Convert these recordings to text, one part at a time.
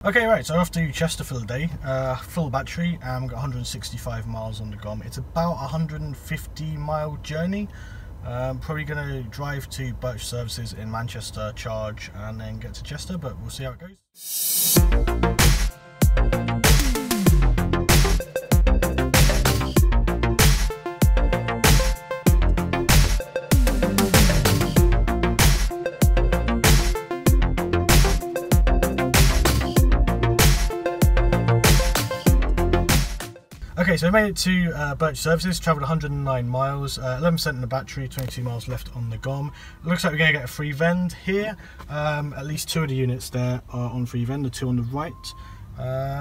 Okay, right, so off to Chester for the day. Full battery, and we've got 165 miles on the GOM. It's about a 150-mile journey. Probably going to drive to Birch Services in Manchester, charge, and then get to Chester, but we'll see how it goes. Okay, so we made it to Birch Services, travelled 109 miles, 11% in the battery, 22 miles left on the GOM. It looks like we're going to get a free vend here. At least 2 of the units there are on free vend, the 2 on the right.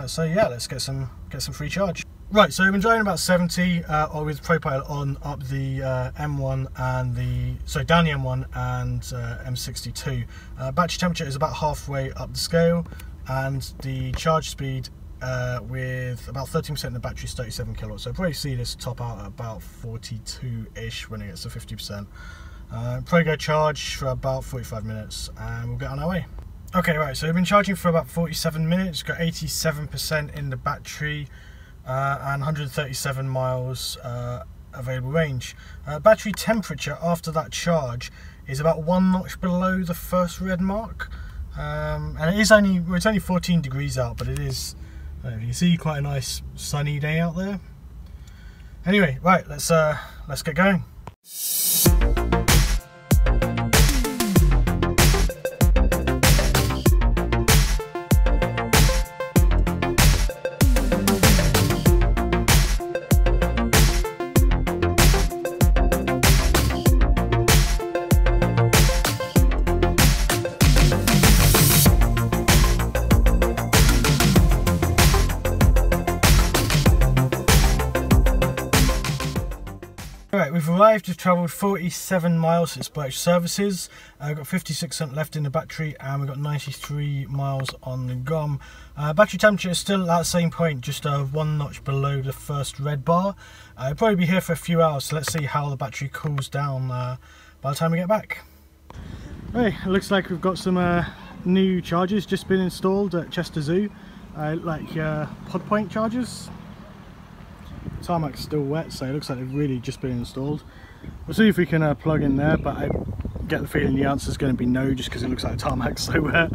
So yeah, let's get some free charge. Right, so we've been driving about 70 with ProPilot on up the M1 and down the M1 and M62. Battery temperature is about halfway up the scale, and the charge speed with about 13% in the battery is 37 kilowatts. So I'll probably see this top out at about 42-ish when it gets to 50%. Probably go charge for about 45 minutes and we'll get on our way. Okay, right, so we've been charging for about 47 minutes, got 87% in the battery and 137 miles available range. Battery temperature after that charge is about 1 notch below the first red mark. And it's only 14 degrees out, but it is, you can see, quite a nice sunny day out there. Anyway, right, let's get going. Alright, we've arrived, we've travelled 47 miles since Birch Services. We've got 56% left in the battery and we've got 93 miles on the GOM. Battery temperature is still at that same point, just 1 notch below the first red bar. I'll probably be here for a few hours, so let's see how the battery cools down by the time we get back. Right, it looks like we've got some new chargers just been installed at Chester Zoo, like pod point chargers. Tarmac's still wet, so it looks like they've really just been installed. We'll see if we can plug in there, but I get the feeling the answer is going to be no, just because it looks like the tarmac's so wet.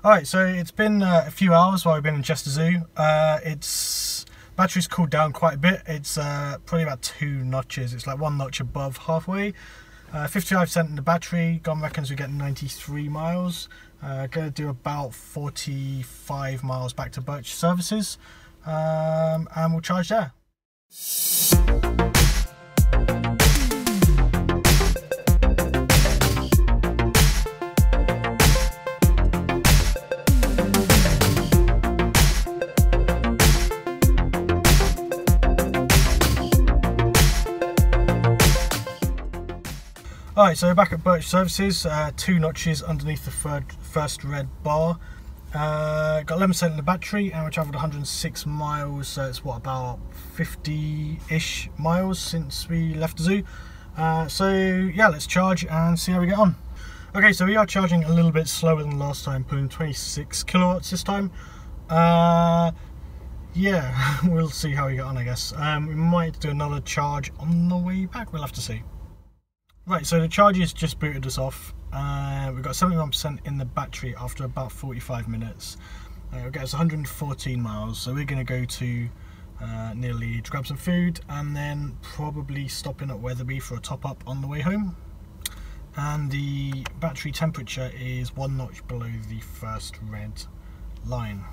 Alright, so it's been a few hours while we've been in Chester Zoo. Battery's cooled down quite a bit. It's probably about 2 notches. It's like 1 notch above halfway. 55% in the battery. GOM reckons we get 93 miles. Going to do about 45 miles back to Birch Services. And we'll charge there. Alright, so we're back at Birch Services, 2 notches underneath the first red bar. Got 11% in the battery, and we travelled 106 miles, so it's what, about 50-ish miles since we left the zoo. So yeah, let's charge and see how we get on. Okay, so we are charging a little bit slower than last time, putting 26 kilowatts this time. Yeah, we'll see how we get on, I guess. We might do another charge on the way back, we'll have to see. Right, so the charger's just booted us off. We've got 71% in the battery after about 45 minutes. It'll get us 114 miles, so we're going to go to nearly to grab some food and then probably stop in at Weatherby for a top up on the way home. And the battery temperature is 1 notch below the first red line.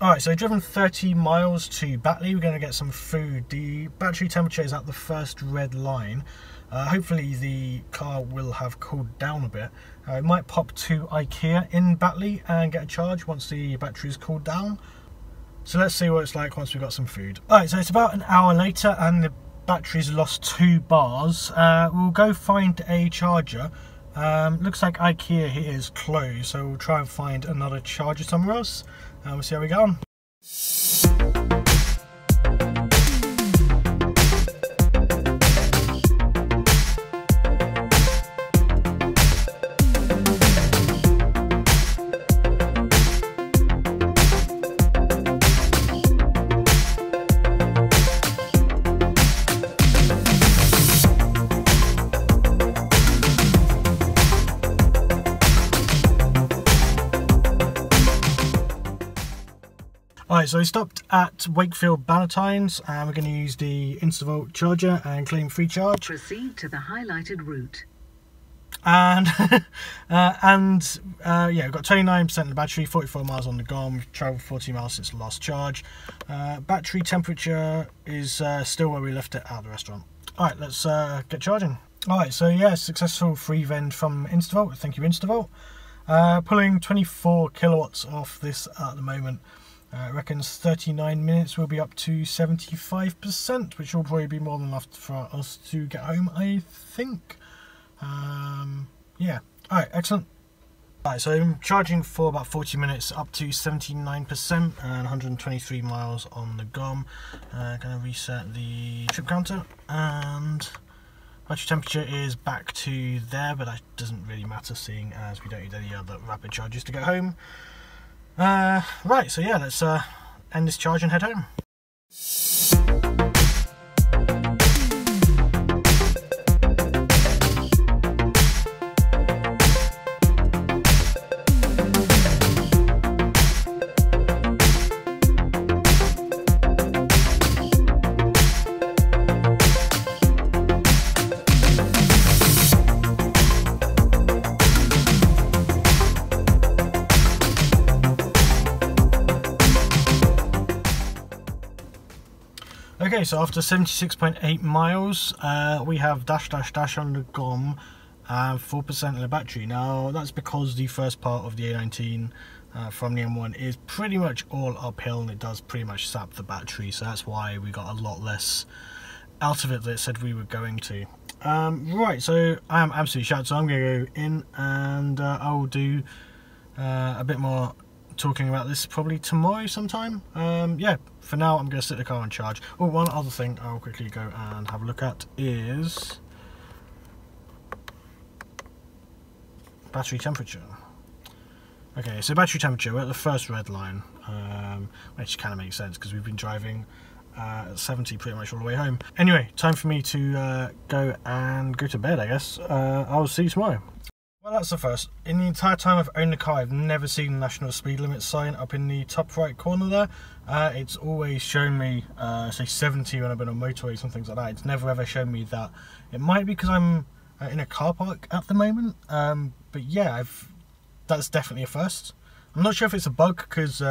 Alright, so driven 30 miles to Batley. We're going to get some food. The battery temperature is at the first red line. Hopefully the car will have cooled down a bit. It might pop to IKEA in Batley and get a charge once the battery is cooled down. So let's see what it's like once we've got some food. Alright, so it's about an hour later and the battery's lost 2 bars. We'll go find a charger. Looks like IKEA here is closed, so we'll try and find another charger somewhere else and we'll see how we get on. Alright, so we stopped at Wakefield Bannatynes and we're going to use the Instavolt charger and claim free charge. Proceed to the highlighted route. And yeah, we've got 29% in the battery, 44 miles on the GOM. We've travelled 40 miles since the last charge. Battery temperature is still where we left it at the restaurant. Alright, let's get charging. Alright, so yeah, successful free vend from Instavolt. Thank you, Instavolt. Pulling 24 kilowatts off this at the moment. Reckons 39 minutes we'll be up to 75%, which will probably be more than enough for us to get home, I think. Yeah, alright, excellent. Alright, so I'm charging for about 40 minutes, up to 79% and 123 miles on the GOM. Gonna reset the trip counter, and battery temperature is back to there, but that doesn't really matter seeing as we don't need any other rapid charges to get home. Right, so yeah, let's end this charge and head home. Okay, so after 76.8 miles, we have dash on the GOM and 4% in the battery. Now, that's because the first part of the A19 from the M1 is pretty much all uphill and it does pretty much sap the battery, so that's why we got a lot less out of it than it said we were going to. Right, so I am absolutely shattered, so I'm going to go in and I will do a bit more talking about this probably tomorrow sometime. Yeah, for now I'm going to sit the car on charge. Oh, one other thing I'll quickly go and have a look at is battery temperature. Okay, so battery temperature, we're at the first red line, which kind of makes sense because we've been driving at 70 pretty much all the way home. Anyway, time for me to go to bed, I guess. I'll see you tomorrow. Well, that's the first. In the entire time I've owned the car, I've never seen the national speed limit sign up in the top right corner there. It's always shown me, say 70 when I've been on motorways and things like that. It's never ever shown me that. It might be because I'm in a car park at the moment, but yeah, that's definitely a first. I'm not sure if it's a bug because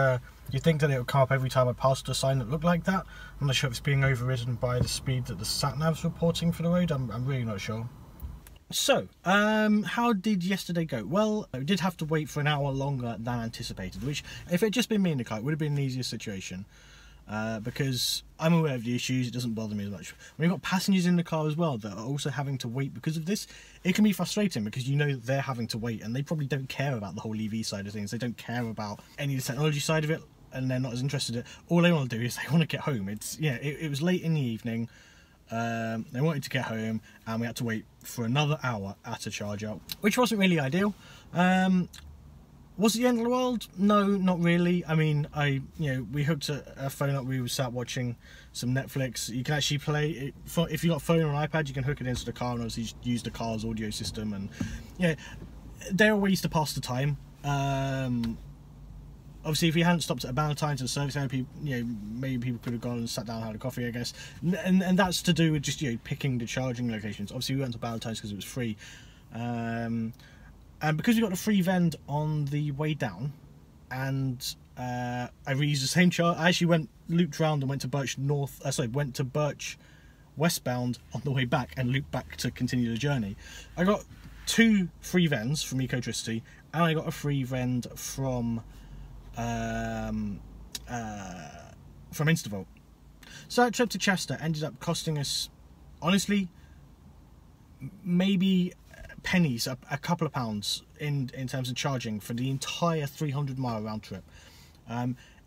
you'd think that it would come up every time I passed a sign that looked like that. I'm not sure if it's being overridden by the speed that the sat-nav's reporting for the road. I'm really not sure. So, how did yesterday go? Well, we did have to wait for an hour longer than anticipated, which, if it had just been me in the car, it would have been an easier situation. Because I'm aware of the issues, it doesn't bother me as much. When you've got passengers in the car as well that are also having to wait because of this, it can be frustrating because you know that they're having to wait and they probably don't care about the whole EV side of things. They don't care about any of the technology side of it and they're not as interested in it. All they want to do is they want to get home. It was late in the evening. They wanted to get home and we had to wait for another hour at a charger, which wasn't really ideal. Was it the end of the world? No, not really. I mean, we hooked a phone up. We were sat watching some Netflix. You can actually play it if you got a phone or an iPad. You can hook it into the car and obviously use the car's audio system. And there are ways to pass the time. Obviously, if we hadn't stopped at a Valentine's and service area, maybe people could have gone and sat down and had a coffee, I guess. And that's to do with just picking the charging locations. Obviously, we went to Valentine's because it was free. And because we got a free vend on the way down, and I reused the same charge. I actually looped round and went to Birch North. Went to Birch westbound on the way back and looped back to continue the journey. I got 2 free vends from Ecotricity, and I got a free vend from Instavolt. So that trip to Chester ended up costing us, honestly, maybe pennies, a couple of pounds in terms of charging for the entire 300-mile round trip.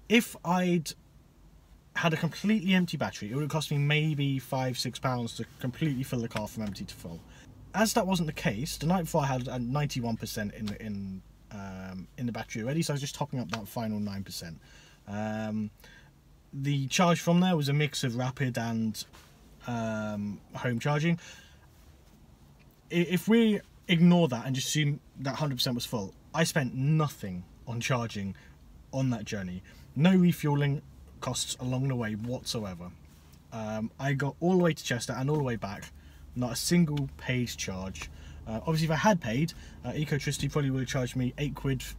If I'd had a completely empty battery, it would have cost me maybe £5-6 to completely fill the car from empty to full. As that wasn't the case, the night before I had a 91% in the battery already, so I was just topping up that final 9%. The charge from there was a mix of rapid and home charging. If we ignore that and just assume that 100% was full, I spent nothing on charging on that journey. No refueling costs along the way whatsoever. I got all the way to Chester and all the way back, not a single paid charge. Obviously, if I had paid, Ecotricity probably would have charged me £8,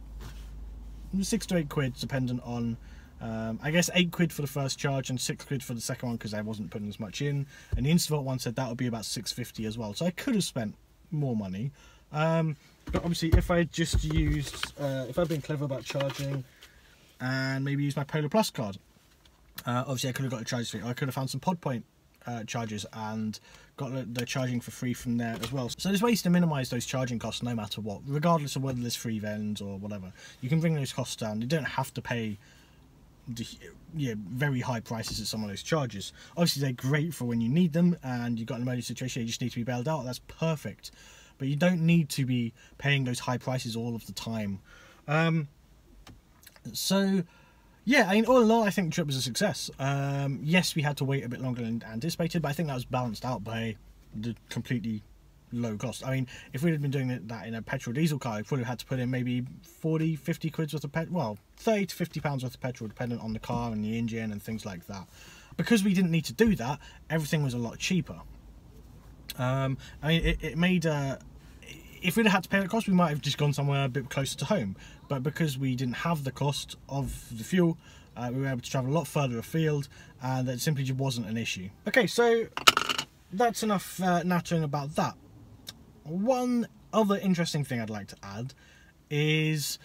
6 to 8 quid, dependent on, I guess 8 quid for the first charge and 6 quid for the second one because I wasn't putting as much in. And the Instavolt one said that would be about £6.50 as well. So I could have spent more money. But obviously, if I just used, if I'd been clever about charging and maybe used my Polar Plus card, obviously I could have got a charge fee. I could have found some Pod Point chargers and got the charging for free from there as well. So there's ways to minimise those charging costs no matter what, regardless of whether there's free vends or whatever. You can bring those costs down. You don't have to pay very high prices at some of those charges. Obviously they're great for when you need them and you've got an emergency situation, you just need to be bailed out. That's perfect, but you don't need to be paying those high prices all of the time. So yeah, I mean, all in all, I think the trip was a success. Yes, we had to wait a bit longer than anticipated, but I think that was balanced out by the completely low cost. I mean, if we'd have been doing that in a petrol diesel car, we probably had to put in maybe 40-50 quid worth of petrol, well, 30 to 50 pounds worth of petrol, dependent on the car and the engine and things like that. Because we didn't need to do that, everything was a lot cheaper. I mean, it made if we'd have had to pay that cost, we might have just gone somewhere a bit closer to home. But because we didn't have the cost of the fuel, we were able to travel a lot further afield, and that simply just wasn't an issue. Okay, so that's enough nattering about that. One other interesting thing I'd like to add is,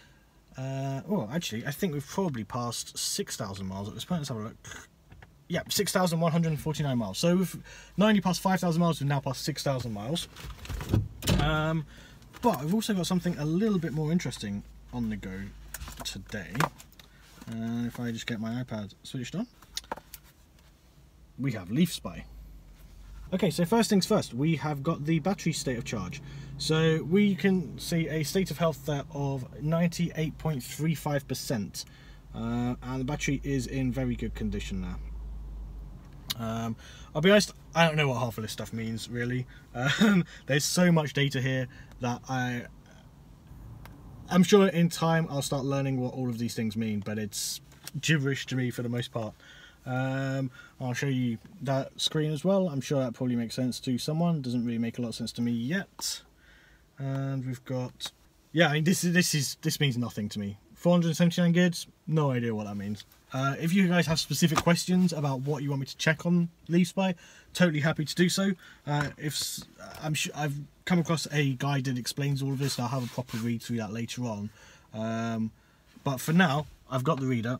well, actually, I think we've probably passed 6,000 miles at this point. Let's have a look. Yeah, 6,149 miles. So we've not only passed 5,000 miles, we've now passed 6,000 miles. But I've also got something a little bit more interesting on the go today. If I just get my iPad switched on, we have Leaf Spy. Okay, so first things first, we have got the battery state of charge. So we can see a state of health there of 98.35%, and the battery is in very good condition now. I'll be honest, I don't know what half of this stuff means, really. There's so much data here that I'm sure in time I'll start learning what all of these things mean, but it's gibberish to me for the most part. I'll show you that screen as well. I'm sure that probably makes sense to someone. Doesn't really make a lot of sense to me yet. And we've got, yeah, I mean, this means nothing to me 479 gigs, no idea what that means. If you guys have specific questions about what you want me to check on LeafSpy, totally happy to do so. I'm sure I've come across a guide that explains all of this, and I'll have a proper read through that later on. But for now, I've got the reader.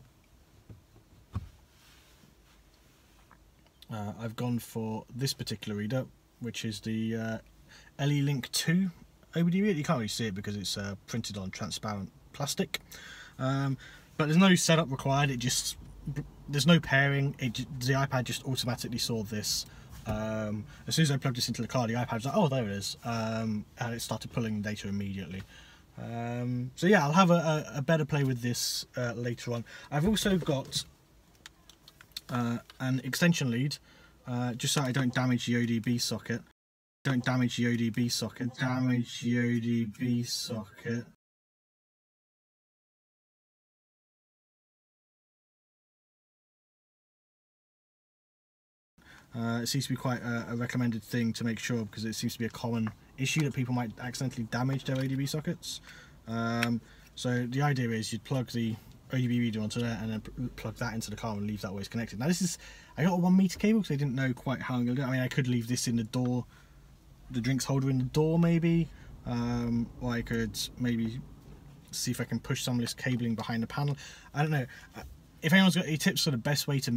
I've gone for this particular reader, which is the LE Link 2 OBD reader. You can't really see it because it's printed on transparent plastic. But there's no setup required. There's no pairing. The iPad just automatically saw this. As soon as I plugged this into the car, the iPad was like, oh, there it is, and it started pulling data immediately. So yeah, I'll have a better play with this later on. I've also got an extension lead, just so I don't damage the ODB socket. Don't damage the ODB socket. Damage the ODB socket. It seems to be quite a recommended thing to make sure, because it seems to be a common issue that people might accidentally damage their ODB sockets. So the idea is you'd plug the ODB reader onto there and then plug that into the car and leave that way connected. Now this is, I got a 1 meter cable because I didn't know quite how I'm going to do it. I mean, I could leave this in the door, the drinks holder in the door maybe, or I could maybe see if I can push some of this cabling behind the panel. I don't know. If anyone's got any tips for the best way to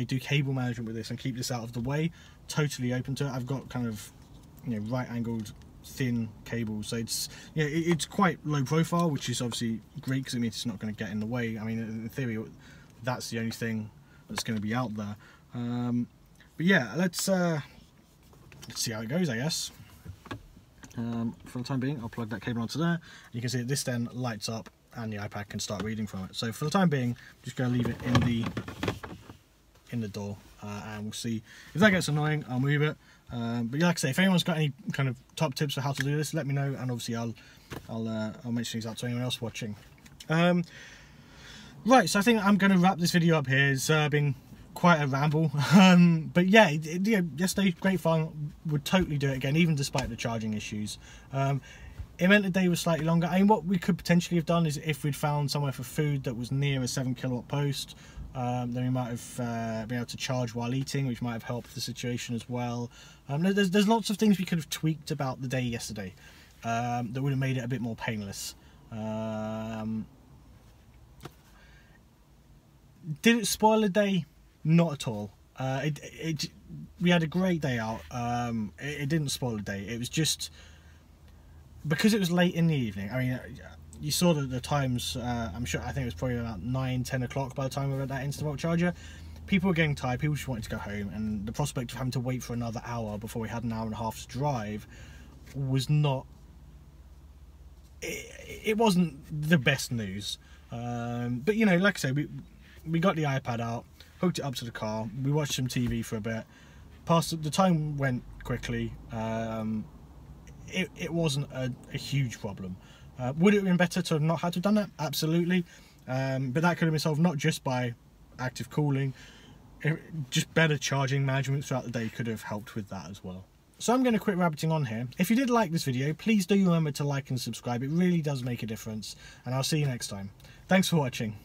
do cable management with this and keep this out of the way, totally open to it. I've got kind of right angled thin cables, so it's quite low profile, which is obviously great because it means it's not going to get in the way. I mean, in theory, that's the only thing that's going to be out there. But yeah, let's see how it goes, I guess. For the time being, I'll plug that cable onto there. You can see this then lights up and the iPad can start reading from it. So for the time being, I'm just going to leave it in the door, and we'll see if that gets annoying. I'll move it. But like I say, if anyone's got any kind of top tips for how to do this, let me know, and obviously I'll mention these out to anyone else watching. Right, so I think I'm going to wrap this video up here. It's been quite a ramble, but yeah, yesterday, great fun. Would totally do it again, even despite the charging issues. It meant the day was slightly longer. I mean, what we could potentially have done is if we'd found somewhere for food that was near a 7 kilowatt post, then we might have been able to charge while eating, which might have helped the situation as well. There's lots of things we could have tweaked about the day yesterday that would have made it a bit more painless. Did it spoil the day? Not at all. We had a great day out. It didn't spoil the day. It was just because it was late in the evening. I mean, you saw the times. I think it was probably about 9-10 o'clock by the time we were at that Instavolt charger. People were getting tired. People just wanted to go home, and the prospect of having to wait for another hour before we had an hour and a half to drive was not. It wasn't the best news. But like I say, we got the iPad out, hooked it up to the car. We watched some TV for a bit. The time went quickly. It wasn't a huge problem. Would it have been better to have not had to have done that? Absolutely. But that could have been solved not just by active cooling, just better charging management throughout the day could have helped with that as well. So I'm going to quit rabbiting on here. If you did like this video, please do remember to like and subscribe. It really does make a difference, and I'll see you next time. Thanks for watching.